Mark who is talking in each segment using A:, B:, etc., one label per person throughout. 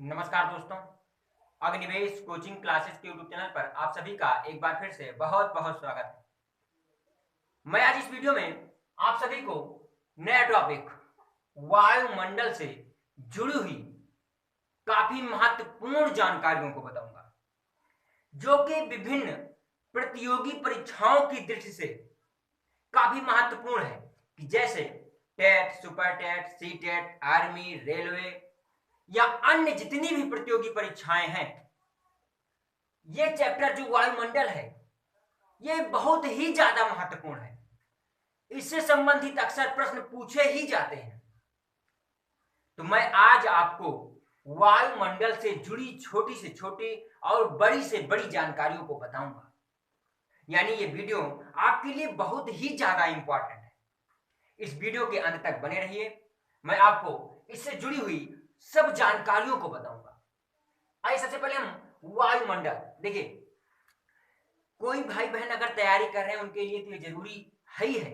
A: नमस्कार दोस्तों। Agnivesh coaching classes के यूट्यूब चैनल पर आप सभी का एक बार फिर से बहुत बहुत स्वागत है। मैं आज इस वीडियो में आप सभी को नया टॉपिक वायुमंडल से जुड़ी हुई काफी महत्वपूर्ण जानकारियों को बताऊंगा, जो कि विभिन्न प्रतियोगी परीक्षाओं की दृष्टि से काफी महत्वपूर्ण है, कि जैसे TET, super TET, C TET, army, railway या अन्य जितनी भी प्रतियोगी परीक्षाएं हैं। ये चैप्टर जो वायुमंडल है ये बहुत ही ज्यादा महत्वपूर्ण है। इससे संबंधित अक्सर प्रश्न पूछे ही जाते हैं। तो मैं आज आपको वायुमंडल से जुड़ी छोटी से छोटी और बड़ी से बड़ी जानकारियों को बताऊंगा। यानी ये वीडियो आपके लिए बहुत ही ज्यादा इंपॉर्टेंट है। इस वीडियो के अंत तक बने रहिए, मैं आपको इससे जुड़ी हुई सब जानकारियों को बताऊंगा। आइए सबसे पहले हम वायुमंडल देखिए। कोई भाई बहन अगर तैयारी कर रहे हैं उनके लिए तो ये जरूरी है ही है,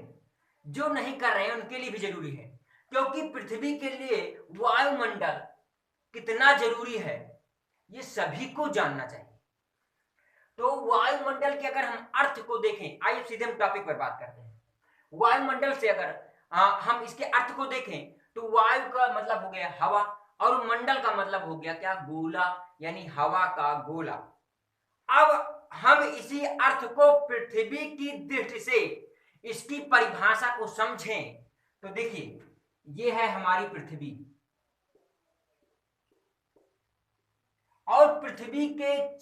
A: जो नहीं कर रहे हैं उनके लिए भी जरूरी है, क्योंकि पृथ्वी के लिए वायुमंडल कितना जरूरी है ये सभी को जानना चाहिए। तो वायुमंडल के अगर हम अर्थ को देखें, आइए सीधे हम टॉपिक पर बात करते हैं। वायुमंडल से अगर हम इसके अर्थ को देखें तो वायु का मतलब हो गया हवा और मंडल का मतलब हो गया क्या, गोला, यानी हवा का गोला। अब हम इसी अर्थ को पृथ्वी की दृष्टि से इसकी परिभाषा को समझें तो देखिए, ये है हमारी पृथ्वी और पृथ्वी के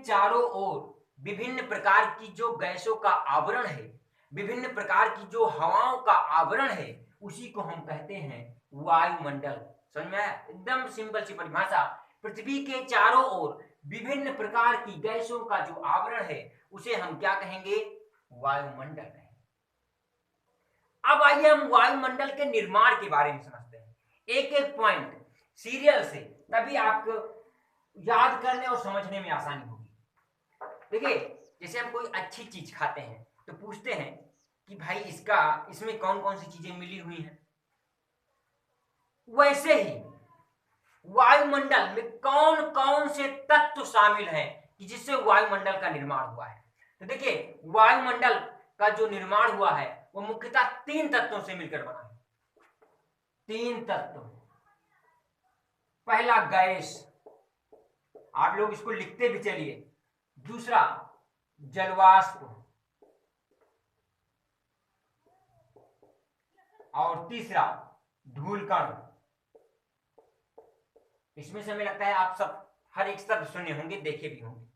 A: चारों ओर विभिन्न प्रकार की जो गैसों का आवरण है, विभिन्न प्रकार की जो हवाओं का आवरण है, उसी को हम कहते हैं वायुमंडल। समझ में आया? एकदम सिंपल सी परिभाषा। पृथ्वी के चारों ओर विभिन्न प्रकार की गैसों का जो आवरण है उसे हम क्या कहेंगे? वायुमंडल कहेंगे। अब आइए हम वायुमंडल के निर्माण के बारे में समझते हैं, एक एक पॉइंट सीरियल से, तभी आपको याद करने और समझने में आसानी होगी। देखिए, जैसे हम कोई अच्छी चीज खाते हैं तो पूछते हैं कि भाई इसमें कौन कौन सी चीजें मिली हुई हैं। वैसे ही वायुमंडल में कौन कौन से तत्व शामिल हैं कि जिससे वायुमंडल का निर्माण हुआ है। तो देखिए, वायुमंडल का जो निर्माण हुआ है वो मुख्यतः 3 तत्वों से मिलकर बना है। 3 तत्व। पहला गैस, आप लोग इसको लिखते भी चलिए। दूसरा जलवाष्प और तीसरा धूलकण। इसमें से हमें लगता है आप सब हर एक शब्द सुने होंगे, देखे भी होंगे।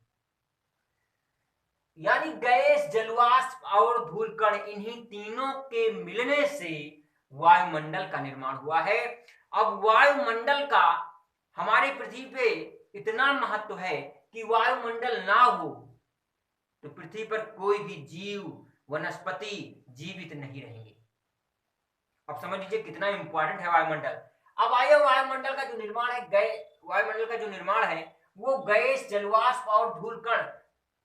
A: यानी गैस, जलवाष्प और धूलकण, इन्हीं तीनों के मिलने से वायुमंडल का निर्माण हुआ है। अब वायुमंडल का हमारे पृथ्वी पे इतना महत्व है कि वायुमंडल ना हो तो पृथ्वी पर कोई भी जीव, वनस्पति जीवित नहीं रहेंगे। अब समझ लीजिए कितना इंपॉर्टेंट है वायुमंडल। अब आइए, वायुमंडल का जो निर्माण है, वायुमंडल का जो निर्माण है वो गैस, जलवाष्प और धूलकण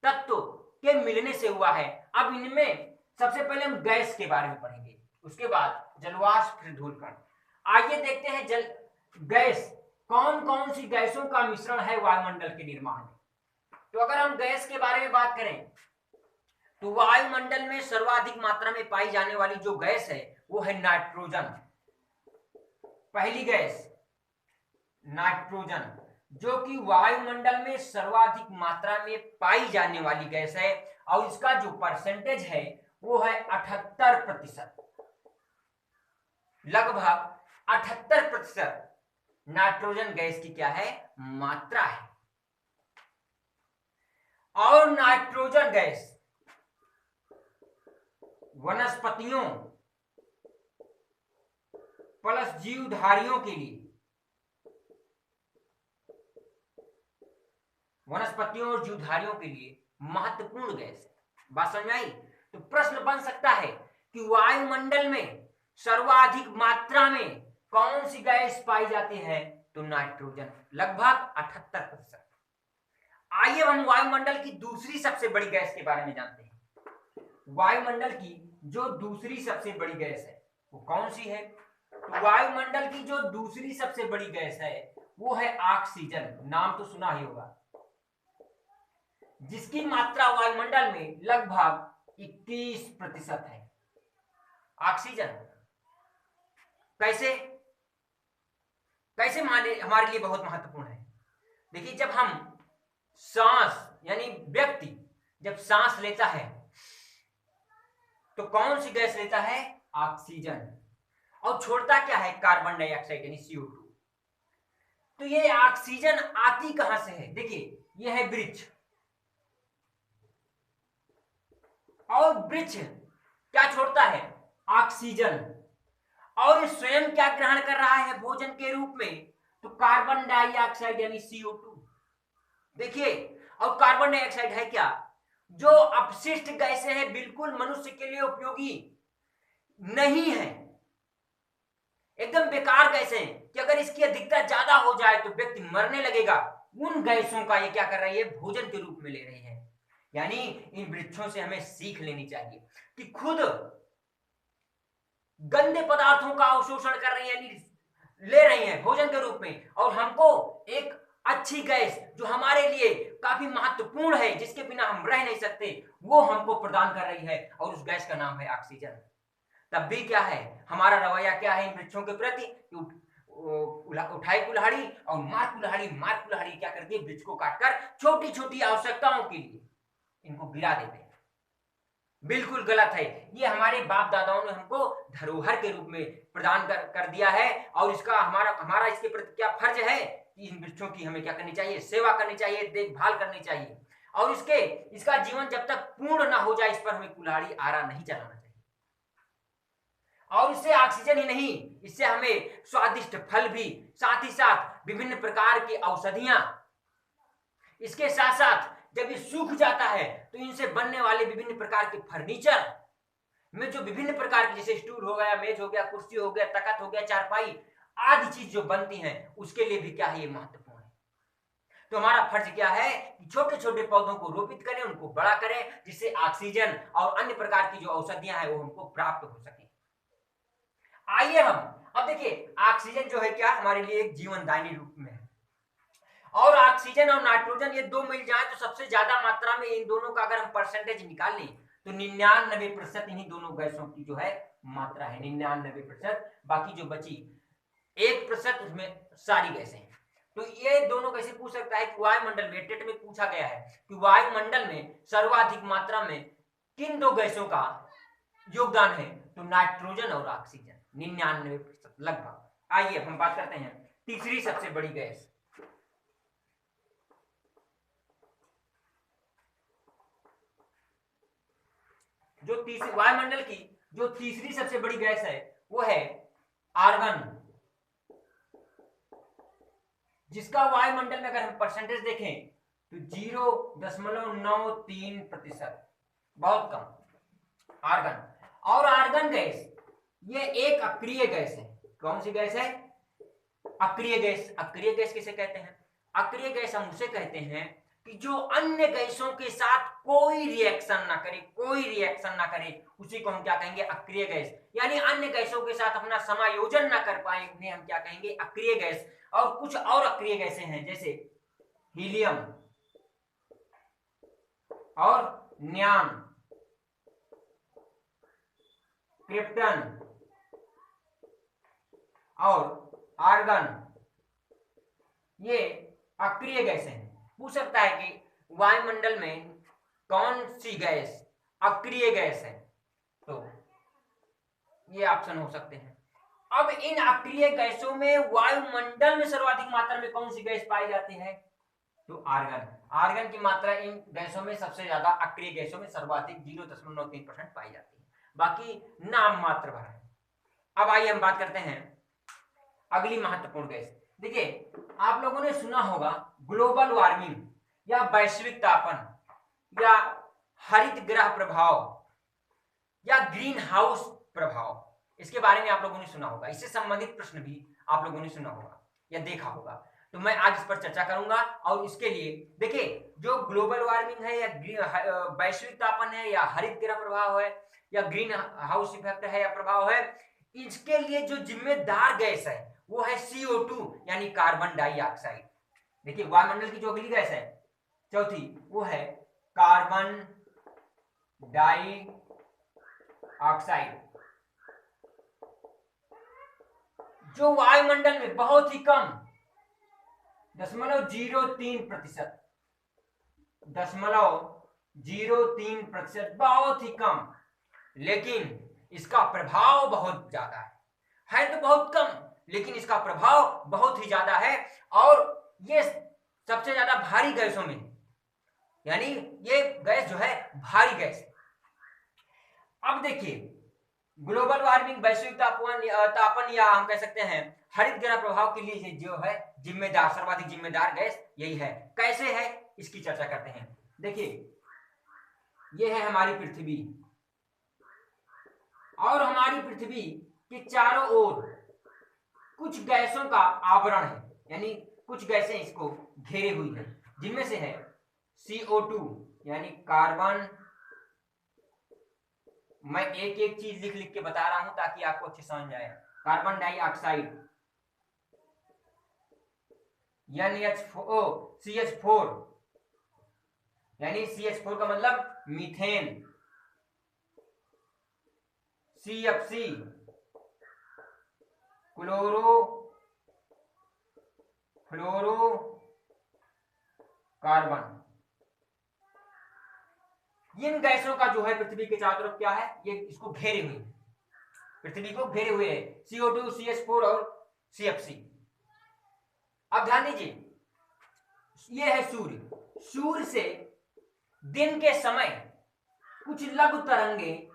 A: तत्व के मिलने से हुआ है। अब इनमें सबसे पहले हम गैस के बारे में पढ़ेंगे, उसके बाद जलवाष्प, फिर धूलकण। आइए देखते हैं गैस, कौन कौन सी गैसों का मिश्रण है वायुमंडल के निर्माण में। तो अगर हम गैस के बारे में बात करें तो वायुमंडल में सर्वाधिक मात्रा में पाई जाने वाली जो गैस है वो है नाइट्रोजन। पहली गैस नाइट्रोजन, जो कि वायुमंडल में सर्वाधिक मात्रा में पाई जाने वाली गैस है और इसका जो परसेंटेज है वो है 78%। लगभग 78% नाइट्रोजन गैस की क्या है? मात्रा है। और नाइट्रोजन गैस वनस्पतियों प्लस जीवधारियों के लिए, वनस्पतियों और जीवधारियों के लिए महत्वपूर्ण गैस है। बात समझ में आई? तो प्रश्न बन सकता है कि वायुमंडल में सर्वाधिक मात्रा में कौन सी गैस पाई जाती है? तो नाइट्रोजन, लगभग 78%। आइए हम वायुमंडल की दूसरी सबसे बड़ी गैस के बारे में जानते हैं। वायुमंडल की जो दूसरी सबसे बड़ी गैस है वो कौन सी है? तो वायुमंडल की जो दूसरी सबसे बड़ी गैस है वो है ऑक्सीजन। नाम तो सुना ही होगा, जिसकी मात्रा वायुमंडल में लगभग 21% है। ऑक्सीजन कैसे कैसे माने हमारे लिए बहुत महत्वपूर्ण है। देखिए, जब हम सांस यानी व्यक्ति जब सांस लेता है तो कौन सी गैस लेता है? ऑक्सीजन। और छोड़ता क्या है? कार्बन डाइऑक्साइड यानी CO2। तो ये ऑक्सीजन आती कहां से है? देखिए, ये है वृक्ष, और वृक्ष क्या छोड़ता है? ऑक्सीजन। और स्वयं क्या ग्रहण कर रहा है भोजन के रूप में? तो कार्बन डाइऑक्साइड यानी CO2। देखिए, और कार्बन डाइऑक्साइड है क्या? जो अपशिष्ट गैसें हैं, बिल्कुल मनुष्य के लिए उपयोगी नहीं है, एकदम बेकार गैसें कि अगर इसकी अधिकता ज्यादा हो जाए तो व्यक्ति मरने लगेगा। उन गैसों का ये क्या कर रही है? भोजन के रूप में ले रही है। यानी इन वृक्षों से हमें सीख लेनी चाहिए कि खुद गंदे पदार्थों का अवशोषण कर रही है, ले रही हैं भोजन के रूप में, और हमको एक अच्छी गैस जो हमारे लिए काफी महत्वपूर्ण है, जिसके बिना हम रह नहीं सकते, वो हमको प्रदान कर रही है, और उस गैस का नाम है ऑक्सीजन। तब भी क्या है हमारा रवैया? क्या है इन वृक्षों के प्रति? उठाई कुल्हाड़ी और मार कुल्हाड़ी क्या करती है? वृक्ष को काटकर छोटी छोटी आवश्यकताओं के लिए इनको गिरा देते हैं। बिल्कुल गलत है। ये हमारे बाप दादाओं ने हमको धरोहर के रूप में प्रदान कर दिया है, और इसका हमारा इसके प्रति क्या फर्ज है कि इन वृक्षों की हमें क्या करनी चाहिए? सेवा करनी चाहिए, देखभाल करनी चाहिए, और इसका जीवन जब तक पूर्ण ना हो जाए, इस पर हमें कुल्हाड़ी आरा नहीं चलाना चाहिए। और इससे ऑक्सीजन ही नहीं, इससे हमें स्वादिष्ट फल भी, साथ ही साथ विभिन्न प्रकार की औषधियां, इसके साथ साथ जब ये सूख जाता है तो इनसे बनने वाले विभिन्न प्रकार के फर्नीचर में जो विभिन्न प्रकार के, जैसे स्टूल हो गया, मेज हो गया, कुर्सी हो गया, तख्त हो गया, चारपाई आदि चीज जो बनती हैं, उसके लिए भी क्या है? ये महत्वपूर्ण है। तो हमारा फर्ज क्या है कि छोटे छोटे पौधों को रोपित करें, उनको बड़ा करें, जिससे ऑक्सीजन और अन्य प्रकार की जो औषधियां हैं वो हमको प्राप्त हो सके। आइए हम अब देखिए, ऑक्सीजन जो है क्या हमारे लिए एक जीवनदायिनी रूप में है, और ऑक्सीजन और नाइट्रोजन ये दो मिल जाए तो सबसे ज्यादा मात्रा में इन दोनों का अगर हम परसेंटेज निकाल लें तो 99% इन्हीं दोनों गैसों की जो है मात्रा है, 99%। बाकी जो बची 1% उसमें सारी गैसें हैं। तो ये दोनों कैसे पूछ सकता है कि वायुमंडल में, टेट में पूछा गया है कि वायुमंडल में सर्वाधिक मात्रा में किन दो गैसों का योगदान है? तो नाइट्रोजन और ऑक्सीजन, 99% लगभग। आइए हम बात करते हैं तीसरी सबसे बड़ी गैस। जो तीसरी वायुमंडल की जो तीसरी सबसे बड़ी गैस है वो है आर्गन, जिसका वायुमंडल में अगर हम परसेंटेज देखें तो 0.93%, बहुत कम आर्गन। और आर्गन गैस ये एक अक्रिय गैस है। कौन सी गैस है? अक्रिय गैस। अक्रिय गैस किसे कहते हैं? अक्रिय गैस हम उसे कहते हैं कि जो अन्य गैसों के साथ कोई रिएक्शन ना करे, कोई रिएक्शन ना करे, उसी को हम क्या कहेंगे? अक्रिय गैस। यानी अन्य गैसों के साथ अपना समायोजन ना कर पाए, उन्हें हम क्या कहेंगे? अक्रिय गैस। और कुछ और अक्रिय गैसें हैं, जैसे हीलियम और नियान, क्रिप्टन और आर्गन, ये अक्रिय गैसें हैं। पूछ सकता है कि वायुमंडल में कौन सी गैस अक्रिय गैस है? तो ये ऑप्शन हो सकते हैं। अब इन अक्रिय गैसों में वायुमंडल में सर्वाधिक मात्रा में कौन सी गैस पाई जाती है? तो आर्गन। आर्गन की मात्रा इन गैसों में सबसे ज्यादा, अक्रिय गैसों में सर्वाधिक 0.93% पाई जाती है, बाकी नाम मात्र भर है। अब आइए हम बात करते हैं अगली महत्वपूर्ण गैस। देखिए, आप लोगों ने सुना होगा ग्लोबल वार्मिंग या वैश्विक तापन या हरित ग्रह प्रभाव या ग्रीन हाउस प्रभाव, इसके बारे में आप लोगों ने सुना होगा। इससे संबंधित प्रश्न भी आप लोगों ने सुना होगा या देखा होगा। तो मैं आज इस पर चर्चा करूंगा, और इसके लिए देखिए, जो ग्लोबल वार्मिंग है या वैश्विक तापन है या हरित ग्रह प्रभाव है या ग्रीन हाउस इफेक्ट है या प्रभाव है, इसके लिए जो जिम्मेदार गैस है वो है CO2 यानी कार्बन डाइऑक्साइड। देखिए वायुमंडल की जो अगली गैस है चौथी वो है कार्बन डाइऑक्साइड, जो वायुमंडल में बहुत ही कम 0.03%, 0.03% बहुत ही कम, लेकिन इसका प्रभाव बहुत ज्यादा है तो बहुत कम, लेकिन इसका प्रभाव बहुत ही ज्यादा है और ये सबसे ज्यादा भारी गैसों में, यानी ये गैस जो है भारी गैस है। अब देखिए ग्लोबल वार्मिंग, वैश्विक तापन या हम कह सकते हैं हरित गृह प्रभाव के लिए जो है जिम्मेदार, सर्वाधिक जिम्मेदार गैस यही है। कैसे है इसकी चर्चा करते हैं। देखिए ये है हमारी पृथ्वी और हमारी पृथ्वी के चारों ओर कुछ गैसों का आवरण है, यानी कुछ गैसें इसको घेरे हुई है, जिनमें से है CO2 यानी कार्बन, मैं एक एक चीज लिख लिख के बता रहा हूं ताकि आपको अच्छे समझ आए। कार्बन डाइऑक्साइड CH4 यानी CH4 का मतलब मीथेन, CFC फ्लोरोकार्बन। इन गैसों का जो है पृथ्वी के चारों तरफ क्या है, ये इसको घेरे हुए, पृथ्वी को घेरे हुए है, CO2 CH4 और CFC। अब ध्यान दीजिए ये है सूर्य, सूर्य से दिन के समय कुछ लघु तरंगे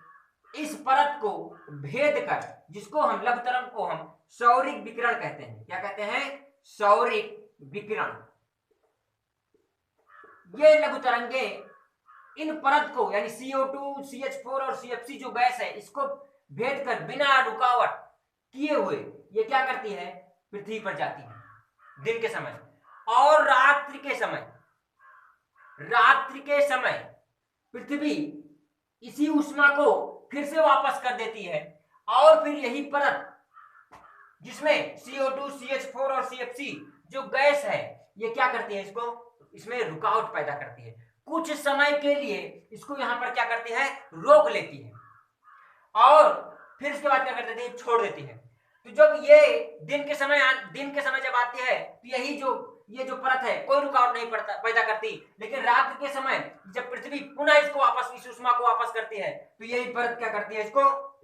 A: इस परत को भेद कर, जिसको हम लघु तरंग को हम सौरिक विकिरण कहते हैं। क्या कहते हैं? सौरिक विकिरण। ये लघु तरंगे इन परत को यानी CO2 CH4 और CFC जो गैस है इसको भेद कर बिना रुकावट किए हुए ये क्या करती है, पृथ्वी पर जाती है दिन के समय, और रात्रि के समय पृथ्वी इसी ऊष्मा को फिर से वापस कर देती है और फिर यही परत जिसमें CO2 CH4 और CFC जो गैस है ये क्या करती है, इसमें रुकावट पैदा करती है, कुछ समय के लिए इसको यहां पर क्या करती है, रोक लेती है और फिर इसके बाद क्या कर देती है, छोड़ देती है। तो जब ये दिन के समय जब आती है तो ये जो परत है कोई रुकावट नहीं पैदा करती, लेकिन रात के समय जब पृथ्वी पुनः इसको वापस इस ऊष्मा को वापस करती है तो यही परत क्या करती है,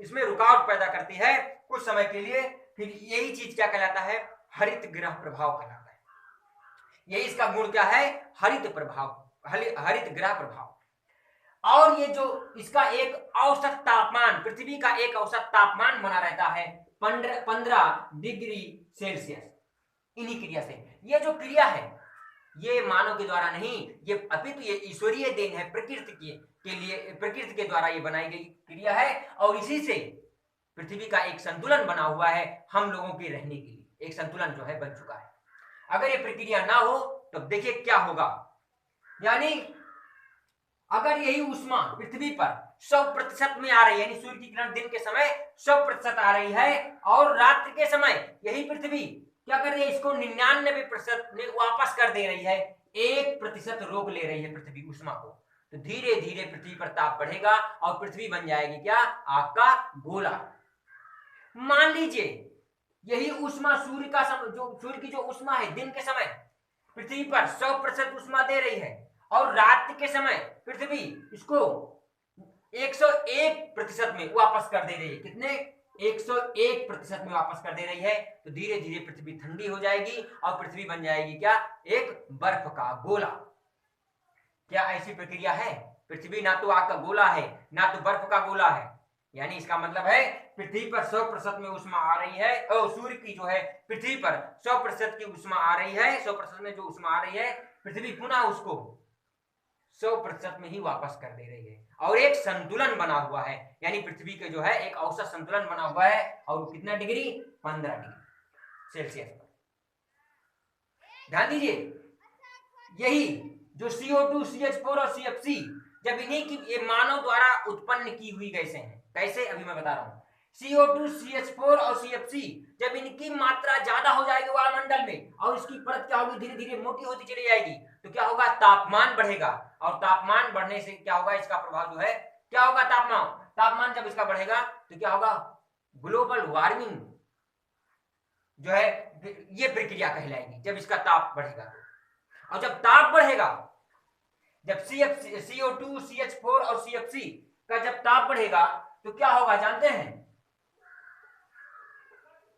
A: इसमें रुकावट पैदा करती है कुछ समय के लिए। फिर यही चीज क्या कहलाता है, हरित गृह प्रभाव कहलाता है। यही इसका गुण क्या है, हरित गृह प्रभाव। और ये जो इसका एक औसत तापमान, पृथ्वी का एक औसत तापमान बना रहता है 15 डिग्री सेल्सियस। इन्हीं क्रिया से, ये जो क्रिया है ये मानव के द्वारा नहीं, ये अपितु ये ईश्वरीय देन है, प्रकृति के द्वारा ये बनाई गई क्रिया है और इसी से पृथ्वी का एक संतुलन बना हुआ है, हम लोगों के रहने के लिए एक संतुलन जो है बन चुका है। अगर ये प्रक्रिया ना हो तो देखिए क्या होगा, यानी अगर यही ऊष्मा पृथ्वी पर 100% में आ रही है, यानी सूर्य की किरण दिन के समय 100% आ रही है और रात्रि के समय यही पृथ्वी क्या कर रही है, इसको 99% में वापस कर दे रही है, 1% रोक ले रही है पृथ्वी ऊष्मा को, तो धीरे धीरे पृथ्वी पर ताप बढ़ेगा और पृथ्वी बन जाएगी क्या, आपका गोला। मान लीजिए यही ऊष्मा सूर्य की जो ऊष्मा है दिन के समय पृथ्वी पर 100% ऊष्मा दे रही है और रात के समय पृथ्वी इसको 101% में वापस कर दे रही है। कितने? 101% में वापस कर दे रही है। तो धीरे धीरे पृथ्वी ठंडी हो जाएगी और पृथ्वी बन जाएगी क्या, एक बर्फ का गोला। क्या ऐसी प्रक्रिया है? पृथ्वी ना तो आग का गोला है ना तो बर्फ का गोला है, यानी इसका मतलब है पृथ्वी पर 100% में ऊष्मा आ रही है और सूर्य की जो है पृथ्वी पर 100% की ऊष्मा आ रही है, 100% में जो ऊष्मा आ रही है पृथ्वी पुनः उसको 100% में ही वापस कर दे रही है और एक संतुलन बना हुआ है, यानी पृथ्वी के जो है एक औसत संतुलन बना हुआ है और कितना डिग्री, 15 डिग्री सेल्सियस पर। ध्यान दीजिए यही जो CO2 CH4 और CFC जब इन्हीं की ये मानव द्वारा उत्पन्न की हुई गैसें हैं, कैसे अभी मैं बता रहा हूं, CO2, CH4 और CFC जब इनकी मात्रा ज्यादा हो जाएगी वायुमंडल में और इसकी परत क्या होगी, धीरे धीरे मोटी होती चली जाएगी, तो क्या होगा, तापमान बढ़ेगा। और तापमान बढ़ने से क्या होगा, इसका प्रभाव जो है क्या होगा, तापमान जब इसका बढ़ेगा तो क्या होगा, ग्लोबल वार्मिंग जो है ये प्रक्रिया कहलाएगी जब इसका ताप बढ़ेगा। और जब ताप बढ़ेगा, जब CO2, CH4 और CFC का जब ताप बढ़ेगा तो क्या होगा जानते हैं,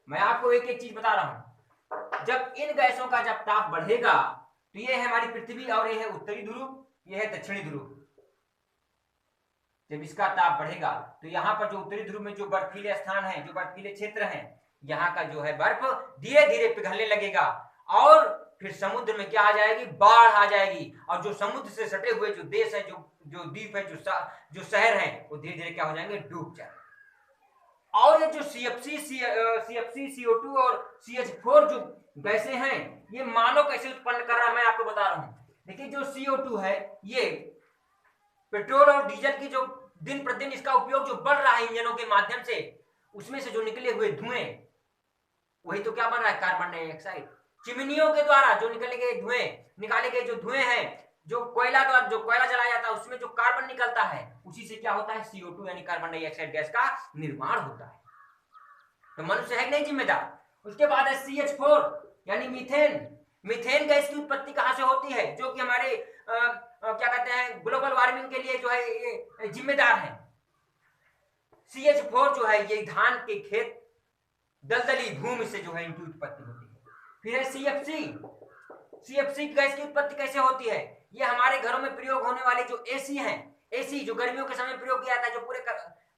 A: मैं आपको एक एक चीज बता रहा हूं। जब इन गैसों का जब ताप बढ़ेगा तो ये है हमारी पृथ्वी और ये है उत्तरी ध्रुव, ये है दक्षिणी ध्रुव। जब इसका ताप बढ़ेगा तो यहाँ पर जो उत्तरी ध्रुव में जो बर्फीले स्थान है, जो बर्फीले क्षेत्र हैं, यहाँ का जो है बर्फ धीरे धीरे पिघलने लगेगा और फिर समुद्र में क्या आ जाएगी, बाढ़ आ जाएगी। और जो समुद्र से सटे हुए जो देश है, जो द्वीप है, जो शहर है, वो धीरे धीरे क्या हो जाएंगे, डूब जाएंगे। और ये जो CFC, CO2 और CH4 जो गैसें हैं, ये मानव कैसे उत्पन्न कर रहा है मैं आपको बता रहा हूं। देखिए जो CO2 है, ये पेट्रोल और डीजल की जो दिन प्रतिदिन इसका उपयोग जो बढ़ रहा है इंजनों के माध्यम से, उसमें से जो निकले हुए धुएं, वही तो क्या बन रहा है, कार्बन डाइऑक्साइड। चिमनियों के द्वारा जो निकाले गए जो धुएं हैं, जो कोयला जलाया जाता है, उसमें जो कार्बन निकलता है, उसी से क्या होता है, CO2 यानी कार्बन डाइऑक्साइड गैस का निर्माण होता है। तो मनुष्य है कि नहीं जिम्मेदार। उसके बाद है CH4 यानी मीथेन गैस की उत्पत्ति कहां से होती है, जो कि हमारे क्या कहते हैं, ग्लोबल वार्मिंग के लिए जो है ये जिम्मेदार है। CH4 जो है ये धान के खेत, दलदली भूमि से जो है इनकी उत्पत्ति होती है। फिर है CFC गैस की उत्पत्ति कैसे होती है, ये हमारे घरों में प्रयोग होने वाले जो एसी हैं, एसी जो गर्मियों के समय प्रयोग किया जाता है, जो पूरे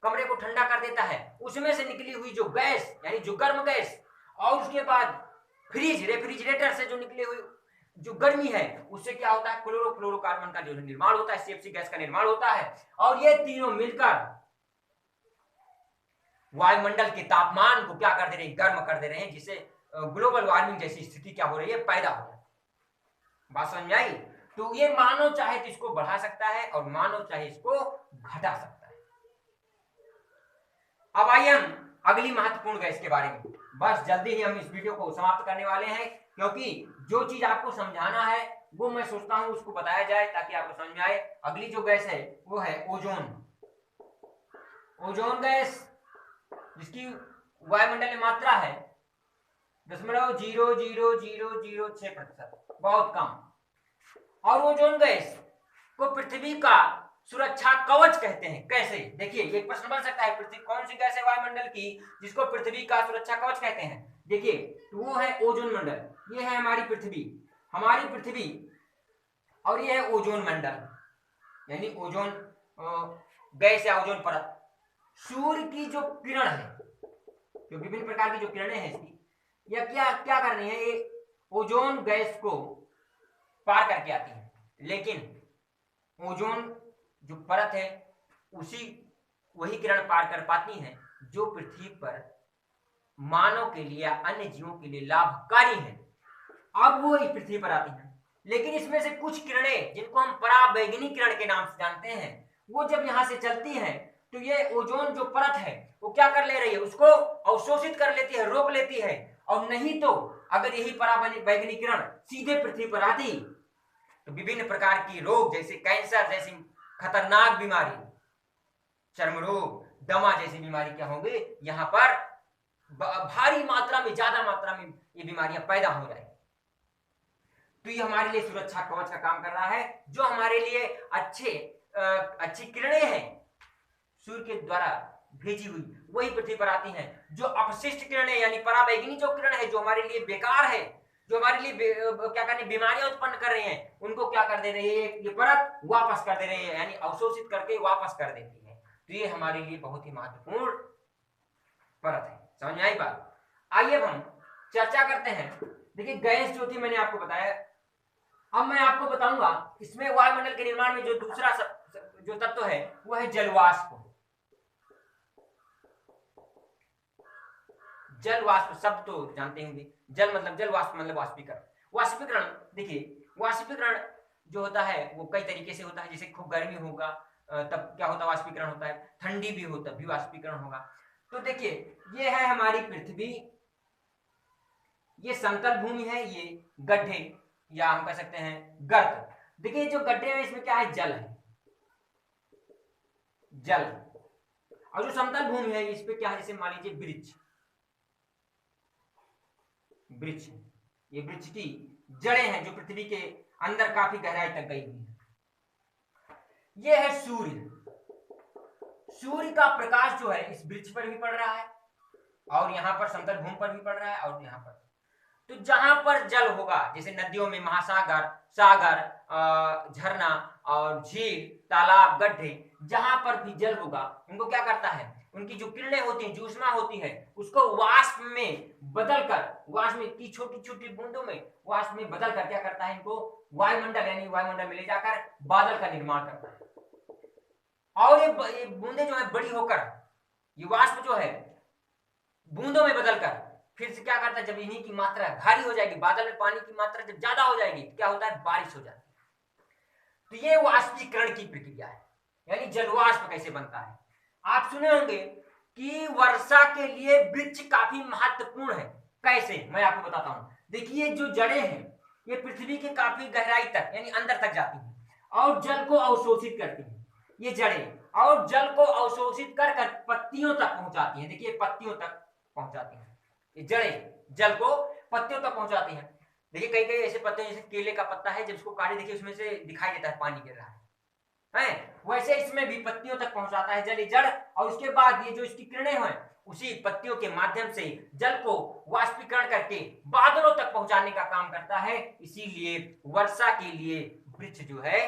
A: कमरे को ठंडा कर देता है, उसमें से निकली हुई जो गैस यानी जो गर्म गैस, और उसके बाद रेफ्रिजरेटर से जो निकली हुई जो गर्मी है, उससे क्या होता है, क्लोरोफ्लोरोकार्बन का जो निर्माण होता है, CFC गैस का निर्माण होता है। और ये तीनों मिलकर वायुमंडल के तापमान को क्या कर दे रहे हैं, गर्म कर दे रहे हैं, जिससे ग्लोबल वार्मिंग जैसी स्थिति क्या हो रही है, पैदा हो रही है। बात समझ आई। तो ये मानव चाहे तो इसको बढ़ा सकता है और मानव चाहे इसको घटा सकता है। अब आइए हम अगली महत्वपूर्ण गैस के बारे में, बस जल्दी ही हम इस वीडियो को समाप्त करने वाले हैं, क्योंकि जो चीज आपको समझाना है वो मैं सोचता हूं उसको बताया जाए ताकि आपको समझ में आए। अगली जो गैस है वो है ओजोन गैस, जिसकी वायुमंडल में मात्रा है 0.00006%, बहुत कम। और ओजोन गैस को पृथ्वी का सुरक्षा कवच कहते हैं। कैसे, देखिए ये प्रश्न बन सकता है, पृथ्वी कौन सी गैस है वायुमंडल की जिसको पृथ्वी का सुरक्षा कवच कहते हैं। देखिए तो वो है ओजोन मंडल। ये है हमारी पृथ्वी और ये है ओजोन मंडल यानी ओजोन गैस या ओजोन परत। सूर्य की जो किरण है, जो विभिन्न प्रकार की जो किरणें हैं इसकी, यह क्या कर रही है, ये ओजोन गैस को पार करके आती है। लेकिन ओजोन जो परत है वही किरण पार कर पाती है जो पृथ्वी पर मानव के लिए या अन्य जीवों के लिए लाभकारी है। अब वो इस पृथ्वी पर आती है, लेकिन इसमें से कुछ किरणें जिनको हम पराबैंगनी किरण के नाम से जानते हैं, वो जब यहाँ से चलती हैं तो ये ओजोन जो परत है वो क्या कर ले रही है, उसको अवशोषित कर लेती है, रोक लेती है। और नहीं तो अगर यही पराबैंगनी किरण सीधे पृथ्वी पर आती तो विभिन्न प्रकार की रोग जैसे कैंसर जैसी खतरनाक बीमारी, चर्म रोग, दमा जैसी बीमारी क्या होंगे, यहाँ पर भारी मात्रा में, ज्यादा मात्रा में ये बीमारियां पैदा हो जाएंगी। तो ये हमारे लिए सुरक्षा कवच का काम कर रहा है। जो हमारे लिए अच्छी किरणें हैं सूर्य के द्वारा भेजी हुई, वही पृथ्वी पर आती हैं। जो अपशिष्ट किरणें यानी पराबैंगनी जो किरण है, जो हमारे लिए बेकार है, जो हमारे लिए क्या कहते हैं बीमारियां उत्पन्न कर रही हैं, उनको क्या कर दे रही है, ये परत वापस कर दे रही है, यानी अवशोषित करके वापस कर देती है। तो ये हमारे लिए बहुत ही महत्वपूर्ण परत है। समझ में आई बात। आइए अब हम चर्चा करते हैं। देखिए गैस जो थी मैंने आपको बताया, अब मैं आपको बताऊंगा इसमें वायुमंडल के निर्माण में जो दूसरा जो तत्व है वो है जलवाष्प। जलवाष्प शब्द तो जानते होंगे, जल मतलब जल, वाष्प मतलब वाष्पीकरण। देखिए वाष्पीकरण जो होता है वो कई तरीके से होता है। जैसे खूब गर्मी होगा तब क्या होता है, वाष्पीकरण होता है, ठंडी भी होता भी वाष्पीकरण होगा। तो देखिए ये है हमारी पृथ्वी, ये समतल भूमि है, ये गड्ढे या हम कह सकते हैं गर्त। देखिए जो गड्ढे हैं इसमें क्या है, जल है, जल। और जो समतल भूमि है इस पे क्या है, जैसे मान लीजिए वृक्ष, वृक्ष, ये वृक्ष की जड़ें हैं जो पृथ्वी के अंदर काफी गहराई तक गई हुई है। ये है सूर्य, सूर्य का प्रकाश जो है इस वृक्ष पर भी पड़ रहा है और यहाँ पर समतल भूमि पर भी पड़ रहा है और यहाँ पर। तो जहां पर जल होगा, जैसे नदियों में महासागर, सागर, झरना और झील, तालाब, गड्ढे, जहां पर भी जल होगा उनको क्या करता है, उनकी जो किरणें होती हैं, जो ऊष्मा होती है, उसको वाष्प में बदलकर, वाष्प में की छोटी छोटी बूंदों में वाष्प में बदलकर क्या करता है, इनको वायुमंडल यानी वायुमंडल में ले जाकर बादल का निर्माण करता है। और ये बूंदे जो है बड़ी होकर, ये वाष्प जो है बूंदों में बदलकर फिर से क्या करता है, जब इन्हीं की मात्रा भारी हो जाएगी, बादल में पानी की मात्रा जब ज्यादा हो जाएगी तो क्या होता है, बारिश हो जाती है। तो ये वाष्पीकरण की प्रक्रिया है, यानी जलवाष्प कैसे बनता है। आप सुने होंगे कि वर्षा के लिए वृक्ष काफी महत्वपूर्ण है। कैसे, मैं आपको बताता हूं। देखिए जो जड़ें हैं ये पृथ्वी के काफी गहराई तक यानी अंदर तक जाती हैं और जल को अवशोषित करती हैं, ये जड़ें, और जल को अवशोषित कर कर पत्तियों तक पहुंचाती हैं। देखिए पत्तियों तक पहुंचाती हैं, ये जड़ें जल को पत्तियों तक पहुंचाती हैं। देखिए कई कई ऐसे पत्ते, जैसे केले का पत्ता है, जब उसको काटे देखिए उसमें से दिखाई देता है पानी गिर रहा है, वैसे इसमें भी पत्तियों तक पहुंचाता है जल, जड़। और उसके बाद ये जो इसकी किरणें हैं उसी पत्तियों के माध्यम से जल को वाष्पीकरण करके बादलों तक पहुंचाने का काम करता है। इसीलिए वर्षा के लिए वृक्ष जो है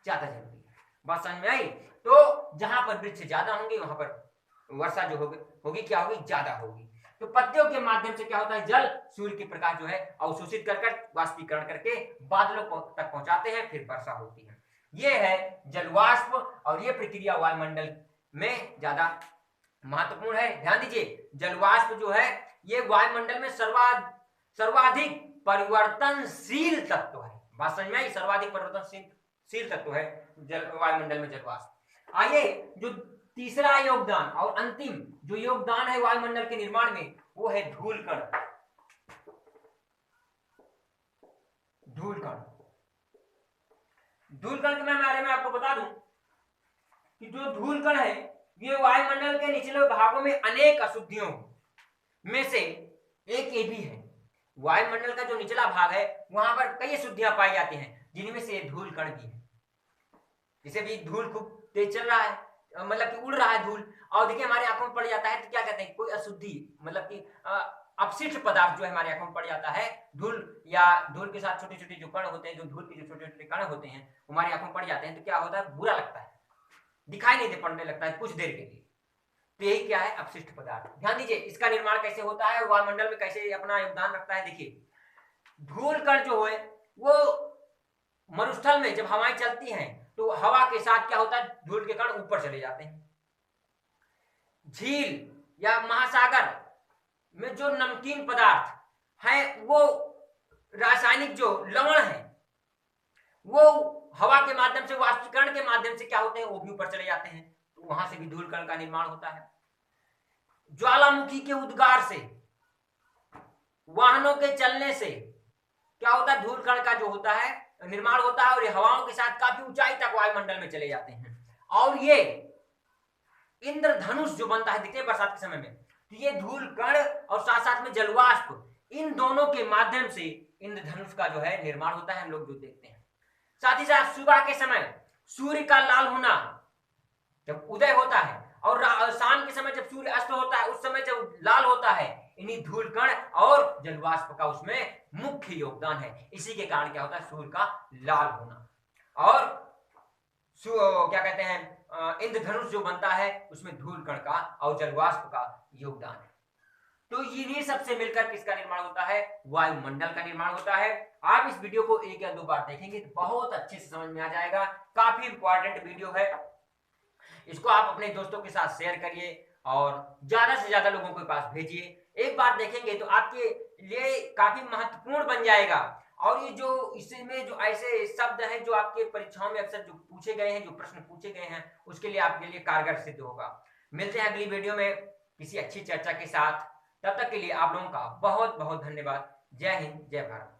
A: ज्यादा जरूरी है। बात समझ में आई। तो जहां पर वृक्ष ज्यादा होंगे वहां पर वर्षा जो होगी क्या होगी, ज्यादा होगी। तो पत्तियों के माध्यम से क्या होता है, जल सूर्य के प्रकाश जो है अवशोषित कर वाष्पीकरण करके बादलों तक पहुंचाते हैं, फिर वर्षा होती है। ये है जलवाष्प, और ये प्रक्रिया वायुमंडल में ज्यादा महत्वपूर्ण है। ध्यान दीजिए जलवाष्प जो है ये वायुमंडल में सर्वाधिक परिवर्तनशील तत्व है। बात समझ में आई, सर्वाधिक परिवर्तनशील तत्व है वायुमंडल में जलवाष्प। आइए जो तीसरा योगदान और अंतिम जो योगदान है वायुमंडल के निर्माण में, वो है धूल कण। धूल कण, धूल कण के बारे में आपको बता दूं कि जो धूल कण है ये वायुमंडल के निचले भागों में अनेक अशुद्धियों में से एक ये भी है। वायुमंडल का जो निचला भाग है वहां पर कई अशुद्धियां पाई जाती हैं, जिनमें से धूल कण भी है। जैसे भी धूल खूब तेज चल रहा है, मतलब कि उड़ रहा है धूल, और देखिए हमारी आंखों में पड़ जाता है तो क्या कहते हैं, कोई अशुद्धि मतलब कि अपशिष्ट पदार्थ जो है हमारी आंखों में पड़ जाता है, धूल या धूल के साथ छोटे छोटे जो कण होते हैं, जो धूल के जो छोटे छोटे कण होते हैं हमारी आंखों में पड़ जाते हैं, तो क्या होता है, बुरा लगता है, दिखाई नहीं दे पड़ने लगता है कुछ देर के लिए। तो यही क्या है, अपशिष्ट पदार्थ। ध्यान दीजिए इसका निर्माण कैसे होता है, वायुमंडल में कैसे अपना योगदान रखता है। देखिए धूल कण जो है वो मरुस्थल में जब हवाएं चलती हैं तो हवा के साथ क्या होता है, धूल के कण ऊपर चले जाते हैं। झील या महासागर में जो नमकीन पदार्थ हैं, वो रासायनिक जो लवण है वो हवा के माध्यम से, वाष्पीकरण के माध्यम से क्या होते हैं, वो भी ऊपर चले जाते हैं। तो वहां से भी धूल कण का निर्माण होता है। ज्वालामुखी के उद्गार से, वाहनों के चलने से क्या होता है, धूल कण का जो होता है निर्माण होता है, और ये हवाओं के साथ काफी ऊंचाई तक वायुमंडल में चले जाते हैं। और ये इंद्रधनुष जो बनता है, देखिए बरसात के समय में, तो ये धूल कण और साथ साथ में जलवाष्प, इन दोनों के माध्यम से इंद्रधनुष का जो है निर्माण होता है, हम लोग जो देखते हैं। साथ ही साथ सुबह के समय सूर्य का लाल होना जब उदय होता है, और शाम के समय जब सूर्य अस्त होता है, उस समय जब लाल होता है, इन्हीं धूल कण और जलवाष्प का उसमें मुख्य योगदान है। इसी के कारण क्या होता है, सूर्य का लाल होना, और क्या कहते हैं, इंद्रधनुष जो बनता है उसमें धूल कण का और जलवाष्प का योगदान है। तो इन्हीं सबसे मिलकर किसका निर्माण होता है, वायुमंडल का निर्माण होता है। आप इस वीडियो को एक या दो बार देखेंगे तो बहुत अच्छे से समझ में आ जाएगा। काफी इंपॉर्टेंट वीडियो है, इसको आप अपने दोस्तों के साथ शेयर करिए और ज्यादा से ज्यादा लोगों के पास भेजिए। एक बार देखेंगे तो आपके लिए काफी महत्वपूर्ण बन जाएगा। और ये जो इसमें जो ऐसे शब्द हैं जो आपके परीक्षाओं में अक्सर जो पूछे गए हैं, जो प्रश्न पूछे गए हैं, उसके लिए आपके लिए कारगर सिद्ध होगा। मिलते हैं अगली वीडियो में, किसी अच्छी चर्चा के साथ। तब तक के लिए आप लोगों का बहुत बहुत धन्यवाद। जय हिंद, जय भारत।